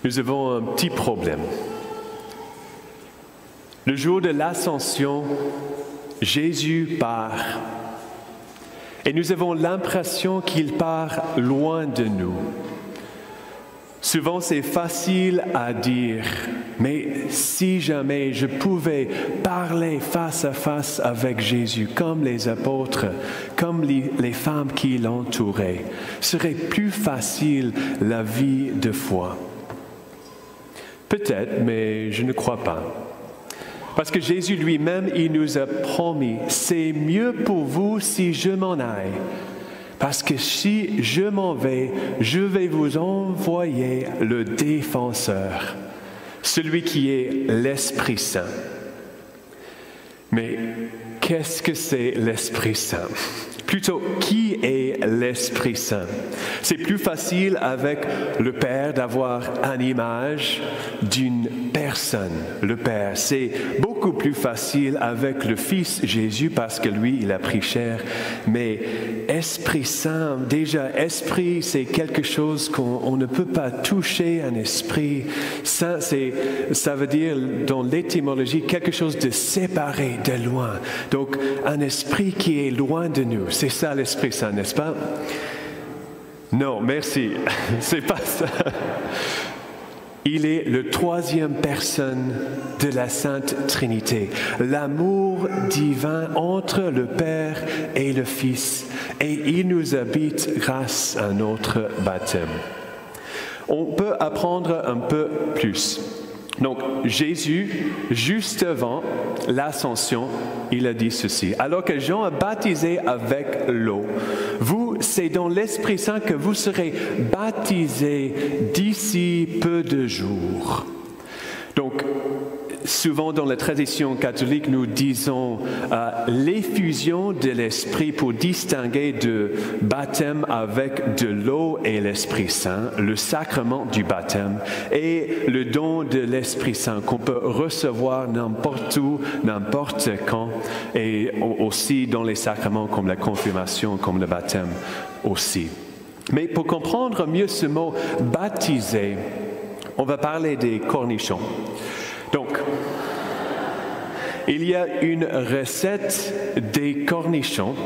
Nous avons un petit problème. Le jour de l'Ascension, Jésus part. Et nous avons l'impression qu'il part loin de nous. Souvent, c'est facile à dire, mais si jamais je pouvais parler face à face avec Jésus, comme les apôtres, comme les femmes qui l'entouraient, serait plus facile la vie de foi. Peut-être, mais je ne crois pas. Parce que Jésus lui-même, il nous a promis, c'est mieux pour vous si je m'en aille. Parce que si je m'en vais, je vais vous envoyer le défenseur, celui qui est l'Esprit Saint. Mais qu'est-ce que c'est l'Esprit Saint? Plutôt, qui est l'Esprit Saint? C'est plus facile avec le Père d'avoir une image d'une personne, le Père. C'est beaucoup plus facile avec le Fils Jésus parce que lui, il a pris chair. Mais Esprit Saint, déjà, Esprit, c'est quelque chose qu'on ne peut pas toucher, un esprit. Saint, ça veut dire, dans l'étymologie, quelque chose de séparé, de loin. Donc, un esprit qui est loin de nous. C'est ça l'Esprit Saint, n'est-ce pas? Non, merci. C'est pas ça. Il est le troisième personne de la Sainte Trinité. L'amour divin entre le Père et le Fils. Et il nous habite grâce à notre baptême. On peut apprendre un peu plus. Donc, Jésus, juste avant l'ascension, il a dit ceci. Alors que Jean a baptisé avec l'eau, vous, c'est dans l'Esprit Saint que vous serez baptisés d'ici peu de jours. Donc, souvent dans la tradition catholique, nous disons l'effusion de l'Esprit pour distinguer de baptême avec de l'eau et l'Esprit Saint, le sacrement du baptême et le don de l'Esprit Saint qu'on peut recevoir n'importe où, n'importe quand et aussi dans les sacrements comme la confirmation, comme le baptême aussi. Mais pour comprendre mieux ce mot « baptiser », on va parler des cornichons. Donc, il y a une recette des cornichons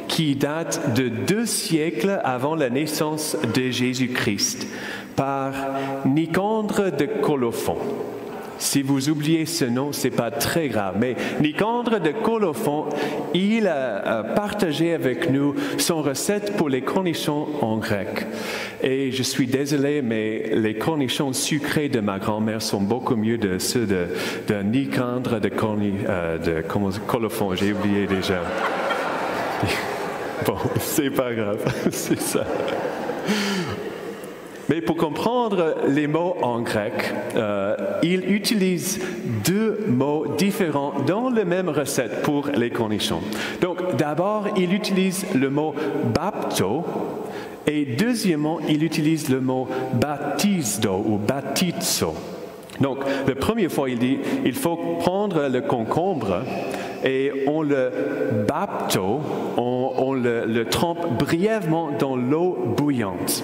qui date de 2 siècles avant la naissance de Jésus-Christ par Nicandre de Colophon. Si vous oubliez ce nom, ce n'est pas très grave. Mais Nicandre de Colophon, il a partagé avec nous son recette pour les cornichons en grec. Et je suis désolé, mais les cornichons sucrés de ma grand-mère sont beaucoup mieux que ceux de Nicandre de Colophon. J'ai oublié déjà. Bon, c'est pas grave, c'est ça. Mais pour comprendre les mots en grec, il utilise 2 mots différents dans la même recette pour les cornichons. Donc d'abord, il utilise le mot bapto et deuxièmement, il utilise le mot baptizo ou baptizo. Donc la première fois, il dit, il faut prendre le concombre et on le bapto, on le trempe brièvement dans l'eau bouillante.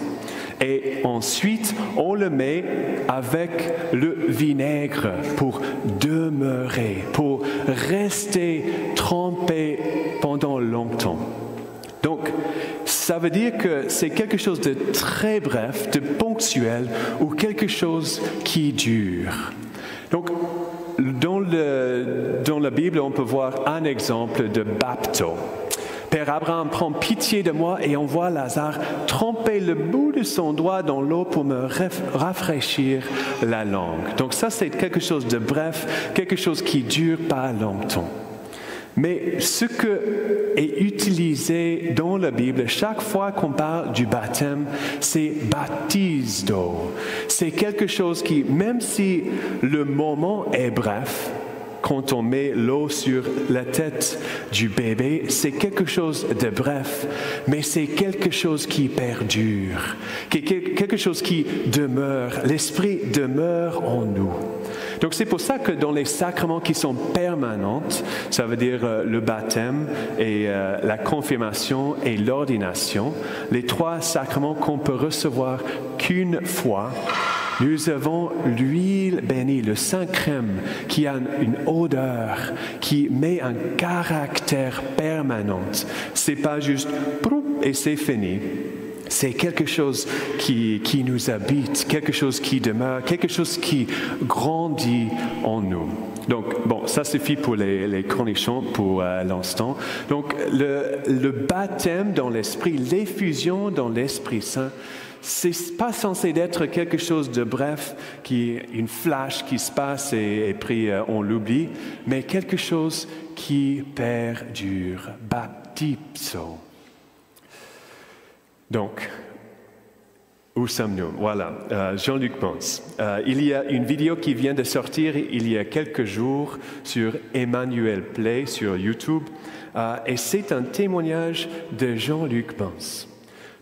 Et ensuite, on le met avec le vinaigre pour demeurer, pour rester trempé pendant longtemps. Donc, ça veut dire que c'est quelque chose de très bref, de ponctuel, ou quelque chose qui dure. Donc, dans la Bible, on peut voir un exemple de bapto. Père Abraham, prends pitié de moi et envoie Lazare tremper le bout de son doigt dans l'eau pour me rafraîchir la langue. Donc ça, c'est quelque chose de bref, quelque chose qui dure pas longtemps. Mais ce que est utilisé dans la Bible, chaque fois qu'on parle du baptême, c'est baptizo. C'est quelque chose qui, même si le moment est bref, quand on met l'eau sur la tête du bébé, c'est quelque chose de bref, mais c'est quelque chose qui perdure, quelque chose qui demeure. L'Esprit demeure en nous. Donc c'est pour ça que dans les sacrements qui sont permanents, ça veut dire le baptême et la confirmation et l'ordination, les 3 sacrements qu'on peut recevoir qu'une fois, Nous avons l'huile bénie, le saint crème, qui a une odeur, qui met un caractère permanent. C'est pas juste et c'est fini. C'est quelque chose qui nous habite, quelque chose qui demeure, quelque chose qui grandit en nous. Donc, bon, ça suffit pour les cornichons pour l'instant. Donc, le baptême dans l'Esprit, l'effusion dans l'Esprit Saint, c'est pas censé être quelque chose de bref, une flash qui se passe et puis on l'oublie, mais quelque chose qui perdure, baptizo. Donc, où sommes-nous? Voilà, Jean-Luc Pons. Il y a une vidéo qui vient de sortir il y a quelques jours sur Emmanuel Play sur YouTube, et c'est un témoignage de Jean-Luc Pons.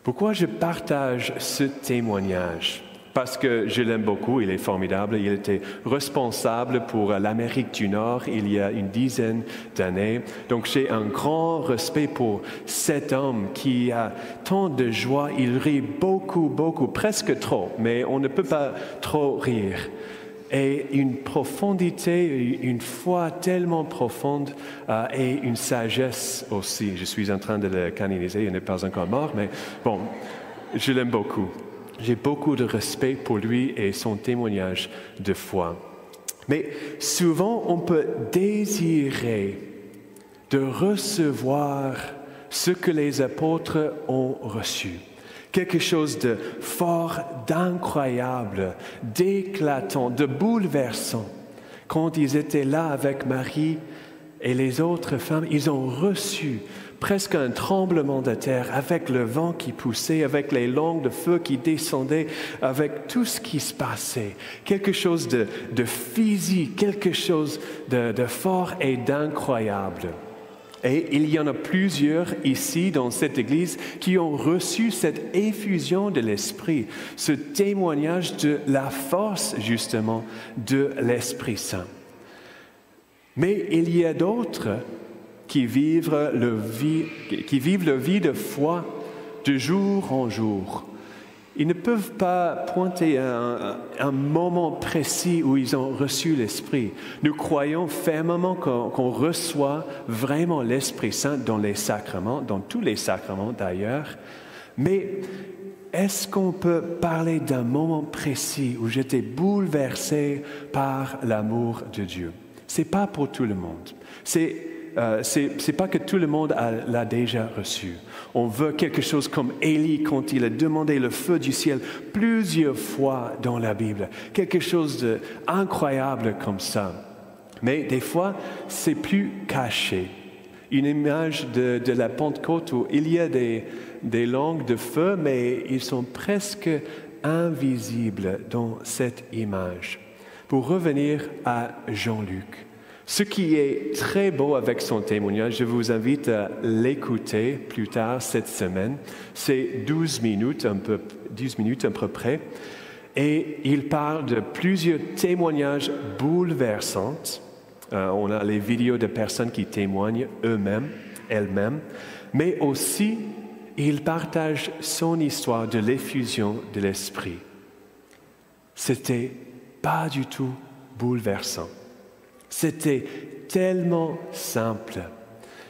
Pourquoi je partage ce témoignage? Parce que je l'aime beaucoup, il est formidable. Il était responsable pour l'Amérique du Nord il y a une dizaine d'années. Donc j'ai un grand respect pour cet homme qui a tant de joie. Il rit beaucoup, presque trop, mais on ne peut pas trop rire. Et une profondité, une foi tellement profonde et une sagesse aussi. Je suis en train de le canoniser, il n'est pas encore mort, mais bon, je l'aime beaucoup. J'ai beaucoup de respect pour lui et son témoignage de foi. Mais souvent, on peut désirer de recevoir ce que les apôtres ont reçu. Quelque chose de fort, d'incroyable, d'éclatant, de bouleversant. Quand ils étaient là avec Marie et les autres femmes, ils ont reçu presque un tremblement de terre avec le vent qui poussait, avec les langues de feu qui descendaient, avec tout ce qui se passait. Quelque chose de physique, quelque chose de fort et d'incroyable. Et il y en a plusieurs ici dans cette église qui ont reçu cette effusion de l'Esprit, ce témoignage de la force justement de l'Esprit Saint. Mais il y a d'autres qui vivent le vie de foi de jour en jour. Ils ne peuvent pas pointer un moment précis où ils ont reçu l'Esprit. Nous croyons fermement qu'on reçoit vraiment l'Esprit Saint dans les sacrements, dans tous les sacrements d'ailleurs. Mais est-ce qu'on peut parler d'un moment précis où j'étais bouleversé par l'amour de Dieu? Ce n'est pas pour tout le monde. C'est pas que tout le monde l'a déjà reçu. On veut quelque chose comme Élie quand il a demandé le feu du ciel plusieurs fois dans la Bible. Quelque chose d'incroyable comme ça. Mais des fois, c'est plus caché. Une image de la Pentecôte où il y a des langues de feu, mais ils sont presque invisibles dans cette image. Pour revenir à Jean-Luc. Ce qui est très beau avec son témoignage, je vous invite à l'écouter plus tard cette semaine. C'est 12 minutes à peu près. Et il parle de plusieurs témoignages bouleversants. On a les vidéos de personnes qui témoignent elles-mêmes. Mais aussi, il partage son histoire de l'effusion de l'Esprit. C'était pas du tout bouleversant. C'était tellement simple.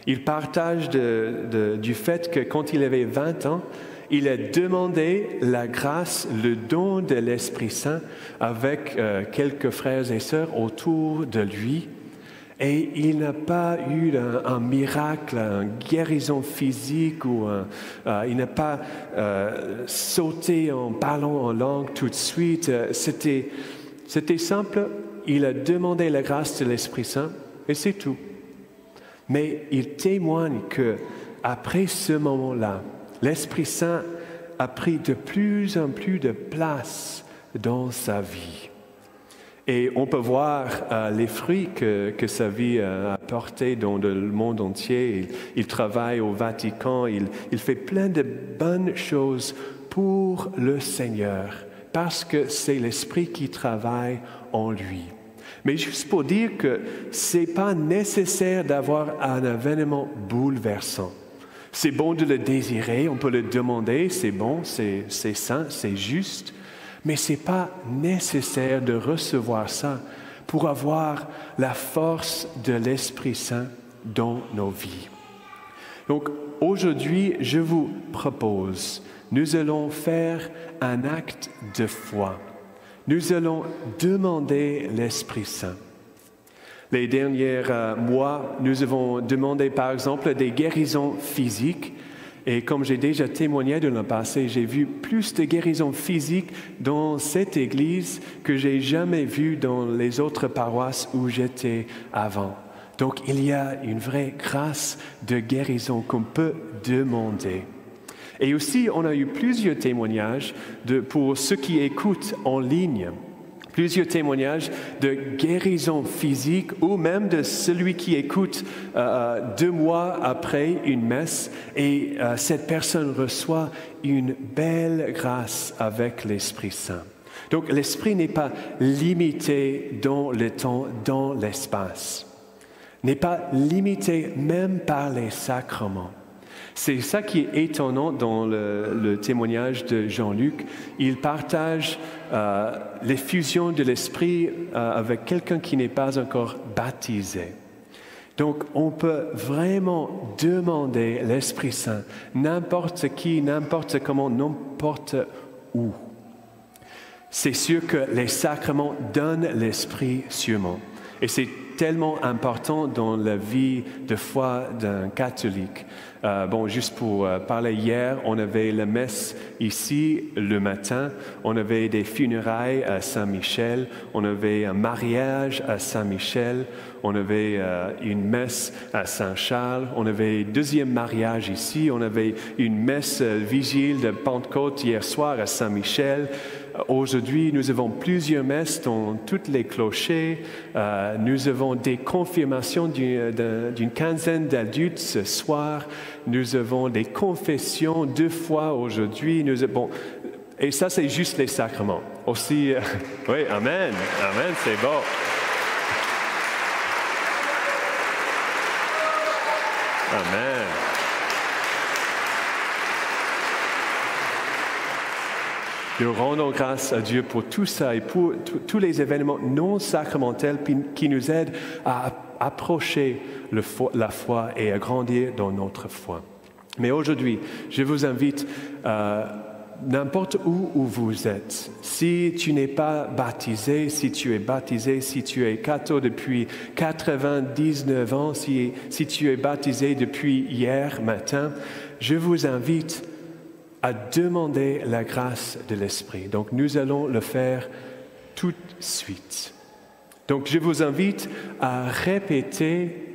Il partage du fait que quand il avait 20 ans, il a demandé la grâce, le don de l'Esprit Saint avec quelques frères et sœurs autour de lui. Et il n'a pas eu un miracle, une guérison physique ou il n'a pas sauté en parlant en langue tout de suite. C'était simple. Il a demandé la grâce de l'Esprit Saint et c'est tout. Mais il témoigne qu'après ce moment-là, l'Esprit Saint a pris de plus en plus de place dans sa vie. Et on peut voir les fruits que sa vie a portés dans le monde entier. Il travaille au Vatican, il fait plein de bonnes choses pour le Seigneur, parce que c'est l'Esprit qui travaille en lui. Mais juste pour dire que ce n'est pas nécessaire d'avoir un événement bouleversant. C'est bon de le désirer, on peut le demander, c'est bon, c'est sain, c'est juste. Mais ce n'est pas nécessaire de recevoir ça pour avoir la force de l'Esprit Saint dans nos vies. Donc aujourd'hui, je vous propose, nous allons faire un acte de foi. Nous allons demander l'Esprit Saint. Les derniers mois, nous avons demandé par exemple des guérisons physiques. Et comme j'ai déjà témoigné dans le passé, j'ai vu plus de guérisons physiques dans cette église que j'ai jamais vu dans les autres paroisses où j'étais avant. Donc il y a une vraie grâce de guérison qu'on peut demander. Et aussi, on a eu plusieurs témoignages pour ceux qui écoutent en ligne. Plusieurs témoignages de guérison physique ou même de celui qui écoute 2 mois après une messe et cette personne reçoit une belle grâce avec l'Esprit Saint. Donc l'Esprit n'est pas limité dans le temps, dans l'espace, n'est pas limité même par les sacrements. C'est ça qui est étonnant dans le témoignage de Jean-Luc. Il partage l'effusion de l'Esprit avec quelqu'un qui n'est pas encore baptisé. Donc, on peut vraiment demander l'Esprit Saint, n'importe qui, n'importe comment, n'importe où. C'est sûr que les sacrements donnent l'Esprit sûrement. Et c'est tellement important dans la vie de foi d'un catholique. Juste pour parler, hier, on avait la messe ici le matin, on avait des funérailles à Saint-Michel, on avait un mariage à Saint-Michel, on avait une messe à Saint-Charles, on avait 2e mariage ici, on avait une messe vigile de Pentecôte hier soir à Saint-Michel. Aujourd'hui, nous avons plusieurs messes dans tous les clochers. Nous avons des confirmations d'une quinzaine d'adultes ce soir. Nous avons des confessions 2 fois aujourd'hui. Et ça, c'est juste les sacrements. Aussi, oui, amen, amen, c'est bon. Amen. Nous rendons grâce à Dieu pour tout ça et pour tous les événements non sacramentels qui nous aident à approcher la foi et à grandir dans notre foi. Mais aujourd'hui, je vous invite, n'importe où vous êtes, si tu n'es pas baptisé, si tu es baptisé, si tu es catho depuis 99 ans, si tu es baptisé depuis hier matin, je vous invite à demander la grâce de l'Esprit. Donc, nous allons le faire tout de suite. Donc, je vous invite à répéter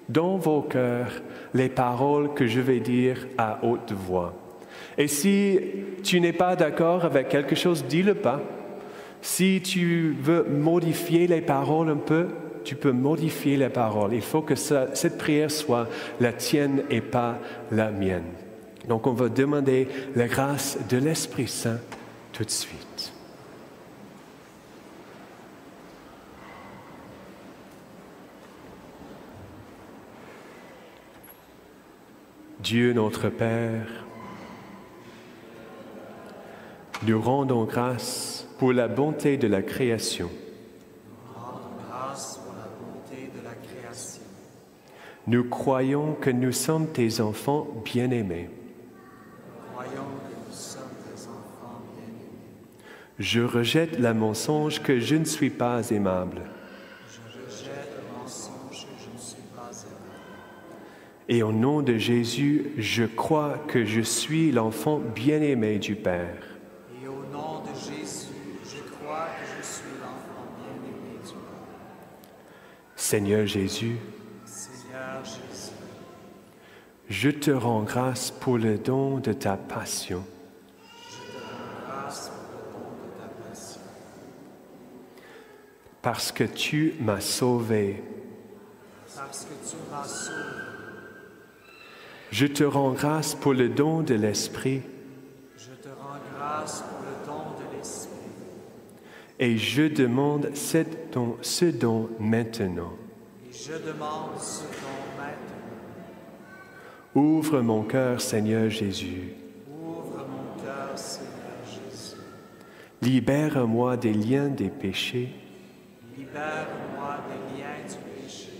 dans vos cœurs les paroles que je vais dire à haute voix. Et si tu n'es pas d'accord avec quelque chose, dis-le pas. Si tu veux modifier les paroles un peu, tu peux modifier les paroles. Il faut que cette prière soit la tienne et pas la mienne. Donc, on va demander la grâce de l'Esprit Saint tout de suite. Dieu notre Père, nous rendons grâce pour la bonté de la création. Nous croyons que nous sommes tes enfants bien-aimés. Je rejette le mensonge que je ne suis pas aimable. Et au nom de Jésus, je crois que je suis l'enfant bien-aimé du Père. Et au nom de Jésus, je crois que je suis l'enfant bien-aimé du Père. Seigneur Jésus, je te rends grâce pour le don de ta passion. Parce que tu m'as sauvé. Je te rends grâce pour le don de l'Esprit. Et je demande ce don maintenant. Ouvre mon cœur, Seigneur Jésus. Libère-moi des liens des péchés. Libère-moi des liens du péché.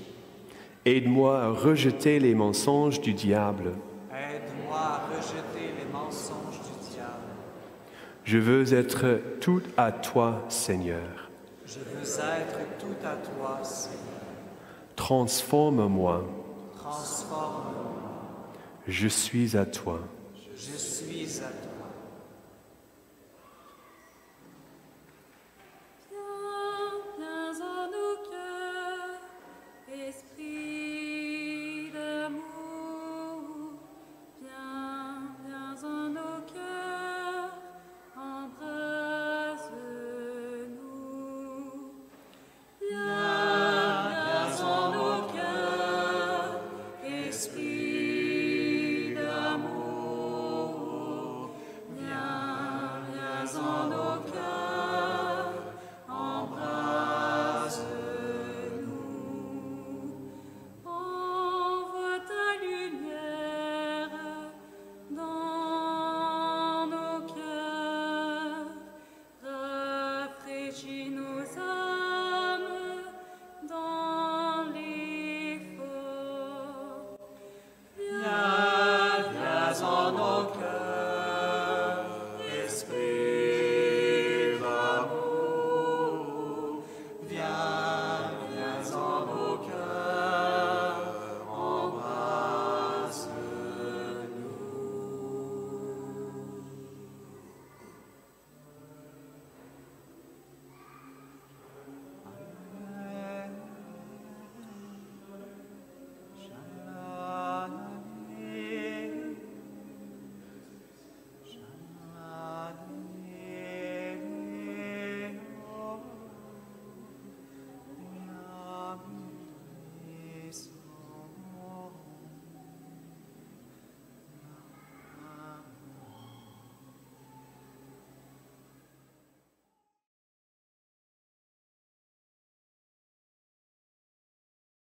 Aide-moi à rejeter les mensonges du diable. Aide-moi à rejeter les mensonges du diable. Je veux être tout à toi, Seigneur. Je veux être tout à toi, Seigneur. Transforme-moi. Transforme-moi. Je suis à toi. Je suis à toi.